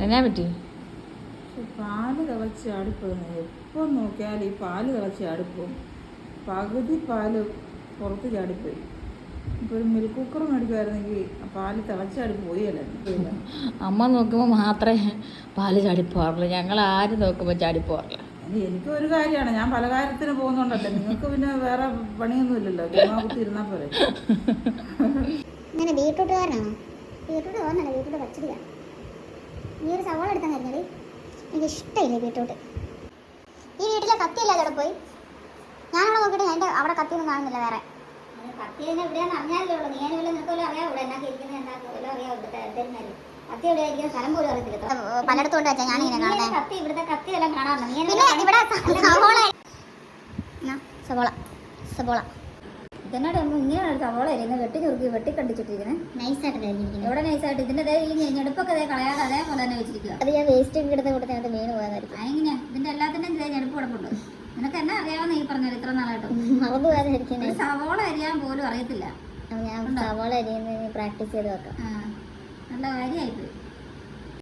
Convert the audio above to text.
എന്നാ പറ്റി? പാല് തിളച്ച് ചാടിപ്പോകുന്നു. എപ്പം നോക്കിയാലും ഈ പാല് തിളച്ച് ചാടിപ്പോകും. പകുതി പാല് പുറത്ത് ചാടിപ്പോയി. ഇപ്പോൾ ഒരു മിൽക്ക് കുക്കർ മേടിക്കുമായിരുന്നെങ്കിൽ പാല് തിളച്ചാടി പോയല്ലായിരുന്നു. അമ്മ നോക്കുമ്പോൾ മാത്രമേ പാല് ചാടിപ്പോവാറുള്ളൂ, ഞങ്ങൾ ആരും നോക്കുമ്പോൾ ചാടിപ്പോവാറില്ല. എനിക്ക് ഒരു കാര്യമാണ്, ഞാൻ പല കാര്യത്തിന് പോകുന്നുണ്ടല്ലോ. നിങ്ങൾക്ക് പിന്നെ വേറെ പണിയൊന്നുമില്ലല്ലോ, ചുമ്മാ കുത്തി ഇരുന്നാൽ പോരെ. ഇങ്ങനെ ബീട്രൂട്ടുകാരനാണോ? Beetroot തോന്നല്ല, beetroot പച്ചടിയാണ്. ഈ ഒരു സവാള എടുത്താൽ കഴിഞ്ഞാൽ എനിക്ക് ഇഷ്ടമില്ല ബീട്രൂട്ട്. ഈ വീട്ടിലെ കത്തിയില്ലാതെ അവിടെ പോയി ഞാനവിടെ നോക്കിയിട്ട് എൻ്റെ അവിടെ കത്തിയൊന്നും കാണുന്നില്ല. വേറെ കത്തി തന്നെ എവിടെയാണെന്ന് അറിഞ്ഞാലേ ഉള്ളൂ. ഞാൻ വല്ല നിനക്കല്ലോ അറിയാം, ഇവിടെ എന്നാ ഇരിക്കുന്നത്, എന്താ അറിയാം, ഇവിടുത്തെ എന്തായാലും കത്തി എവിടെ ഇരിക്കുന്ന സ്ഥലം പോലും അറിയത്തില്ല. പലയിടത്തും കൊണ്ട് വെച്ചാൽ ഞാനിങ്ങനെ കാണുന്നത് കത്തി, ഇവിടുത്തെ കത്തി എല്ലാം കാണാറുണ്ട്. പിന്നെ ഇവിടെ സവോള സവോള സവോള ഇതെന്നാട് ഇങ്ങനെ സവോള അരിയുന്നത്, വെട്ടി ചുരുക്കി വെട്ടി കണ്ടിച്ചിട്ടിരിക്കുന്നത് നൈസായിട്ട് അരിഞ്ഞിരിക്കുന്നത്. എവിടെ നൈസായിട്ട് ഇതിൻ്റെ ഈ ഞെടുപ്പൊക്കെ കളയാതെ അതേപോലെ തന്നെ വെച്ചിരിക്കുക. അത് ഞാൻ വേസ്റ്റ് ഇടുന്ന കൊടുത്തതിനകത്ത് മീൻ പോകാതായിരിക്കും. അതെങ്ങനെയാ ഇതിൻ്റെ എല്ലാത്തിൻ്റെയും ഞെടുപ്പ് കിടപ്പുണ്ട്. നിനക്ക് എന്നാ അറിയാവുന്ന ഈ പറഞ്ഞത് ഇത്ര നാളായിട്ട്? മറന്നു പോകാതിരിക്കുന്നത്. സവോള അരിയാൻ പോലും അറിയത്തില്ല. ഞാൻ സവോള അരിയുന്നതിന് പ്രാക്ടീസ് ചെയ്ത് വെക്കാം. നല്ല കാര്യമായിപ്പോയി.